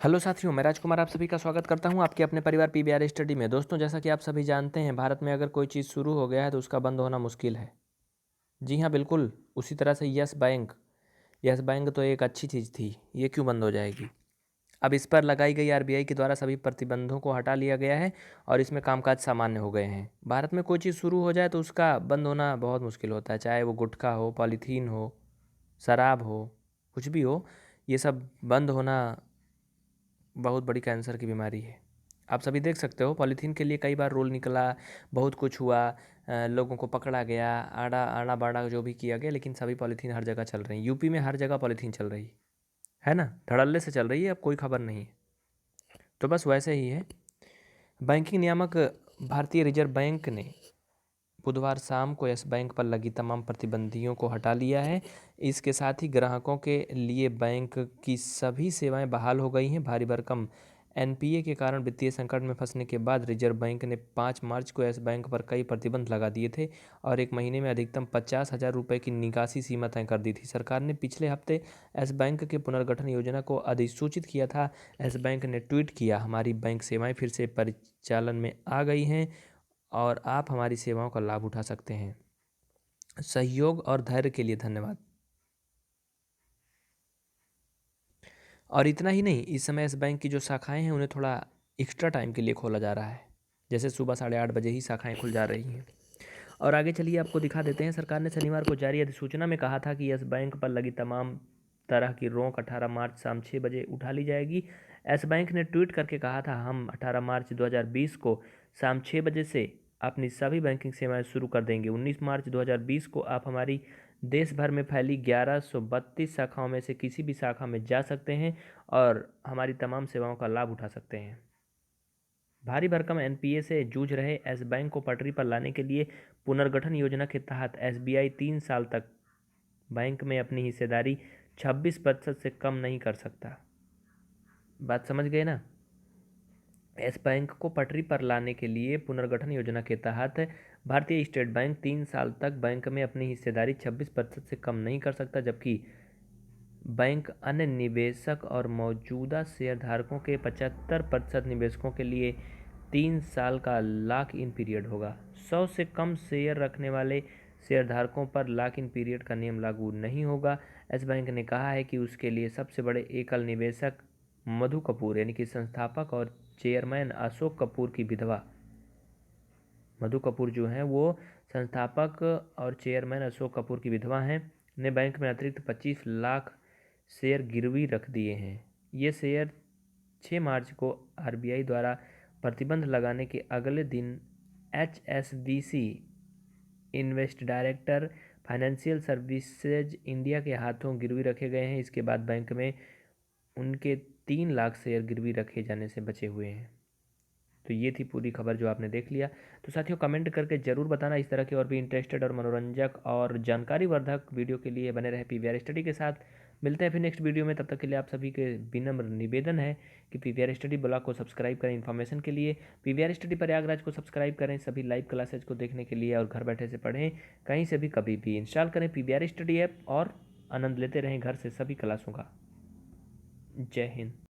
Hello साथियों, मैं राजकुमार आप सभी का स्वागत करता हूं आपके अपने परिवार पीवीआर स्टडी में। दोस्तों, जैसा कि आप सभी जानते हैं, भारत में अगर कोई चीज़ शुरू हो गया है तो उसका बंद होना मुश्किल है। जी हाँ, बिल्कुल उसी तरह से यस बैंक तो एक अच्छी चीज़ थी, ये क्यों बंद हो जाएगी? अब इस पर लगाई गई आरबीआई के द्वारा सभी प्रतिबंधों को हटा लिया गया है और इसमें कामकाज सामान्य हो गए हैं। भारत में कोई चीज़ शुरू हो जाए तो उसका बंद होना बहुत मुश्किल होता है, चाहे वो गुटखा हो, पॉलीथीन हो, शराब हो, कुछ भी हो। ये सब बंद होना बहुत बड़ी कैंसर की बीमारी है। आप सभी देख सकते हो, पॉलीथीन के लिए कई बार रूल निकला, बहुत कुछ हुआ, लोगों को पकड़ा गया, आड़ा आड़ा बाड़ा जो भी किया गया, लेकिन सभी पॉलीथीन हर जगह चल रही है। यूपी में हर जगह पॉलीथीन चल रही है ना, धड़ल्ले से चल रही है, अब कोई खबर नहीं है। तो बस वैसे ही है। बैंकिंग नियामक भारतीय रिजर्व बैंक ने बुधवार शाम को यस बैंक पर लगी तमाम प्रतिबंधियों को हटा लिया है। इसके साथ ही ग्राहकों के लिए बैंक की सभी सेवाएं बहाल हो गई हैं। भारी भरकम एनपीए के कारण वित्तीय संकट में फंसने के बाद रिजर्व बैंक ने 5 मार्च को यस बैंक पर कई प्रतिबंध लगा दिए थे और एक महीने में अधिकतम 50,000 रुपये की निकासी सीमा तय कर दी थी। सरकार ने पिछले हफ्ते यस बैंक के पुनर्गठन योजना को अधिसूचित किया था। यस बैंक ने ट्वीट किया, हमारी बैंक सेवाएं फिर से परिचालन में आ गई हैं और आप हमारी सेवाओं का लाभ उठा सकते हैं। सहयोग और धैर्य के लिए धन्यवाद। और इतना ही नहीं, इस समय इस बैंक की जो शाखाएं हैं उन्हें थोड़ा एक्स्ट्रा टाइम के लिए खोला जा रहा है, जैसे सुबह 8:30 बजे ही शाखाएं खुल जा रही हैं। और आगे चलिए आपको दिखा देते हैं। सरकार ने शनिवार को जारी अधिसूचना में कहा था कि यस बैंक पर लगी तमाम तरह की रोक 18 मार्च शाम 6 बजे उठा ली जाएगी। यस बैंक ने ट्वीट करके कहा था, हम 18 मार्च 2020 को शाम 6 बजे से अपनी सभी बैंकिंग सेवाएं शुरू कर देंगे। 19 मार्च 2020 को आप हमारी देश भर में फैली 1132 शाखाओं में से किसी भी शाखा में जा सकते हैं और हमारी तमाम सेवाओं का लाभ उठा सकते हैं। भारी भरकम एनपीए से जूझ रहे एस बैंक को पटरी पर लाने के लिए पुनर्गठन योजना के तहत एसबीआई 3 साल तक बैंक में अपनी हिस्सेदारी 26% से कम नहीं कर सकता। बात समझ गए ना? एस बैंक को पटरी पर लाने के लिए पुनर्गठन योजना के तहत भारतीय स्टेट बैंक 3 साल तक बैंक में अपनी हिस्सेदारी 26% से कम नहीं कर सकता, जबकि बैंक अन्य निवेशक और मौजूदा शेयरधारकों के 75% निवेशकों के लिए 3 साल का लॉक इन पीरियड होगा। 100 से कम शेयर रखने वाले शेयरधारकों पर लॉक इन पीरियड का नियम लागू नहीं होगा। एस बैंक ने कहा है कि उसके लिए सबसे बड़े एकल निवेशक मधु कपूर यानी कि संस्थापक और चेयरमैन अशोक कपूर की विधवा मधु कपूर जो हैं वो संस्थापक और चेयरमैन अशोक कपूर की विधवा हैं, ने बैंक में अतिरिक्त 25 लाख शेयर गिरवी रख दिए हैं। ये शेयर 6 मार्च को आरबीआई द्वारा प्रतिबंध लगाने के अगले दिन HSBC invest director financial services India के हाथों गिरवी रखे गए हैं। इसके बाद बैंक में उनके 3 लाख शेयर गिरवी रखे जाने से बचे हुए हैं। तो ये थी पूरी खबर जो आपने देख लिया। तो साथियों, कमेंट करके ज़रूर बताना इस तरह के और भी इंटरेस्टेड और मनोरंजक और जानकारीवर्धक वीडियो के लिए बने रहे पीवीआर स्टडी के साथ। मिलते हैं फिर नेक्स्ट वीडियो में, तब तक के लिए आप सभी के विनम्र निवेदन है कि पीवीआर स्टडी ब्लॉग को सब्सक्राइब करें इन्फॉर्मेशन के लिए। पीवीआर स्टडी प्रयागराज को सब्सक्राइब करें सभी लाइव क्लासेज को देखने के लिए और घर बैठे से पढ़ें, कहीं से भी कभी भी। इंस्टॉल करें पीवीआर स्टडी ऐप और आनंद लेते रहें घर से सभी क्लासों का। जय हिंद।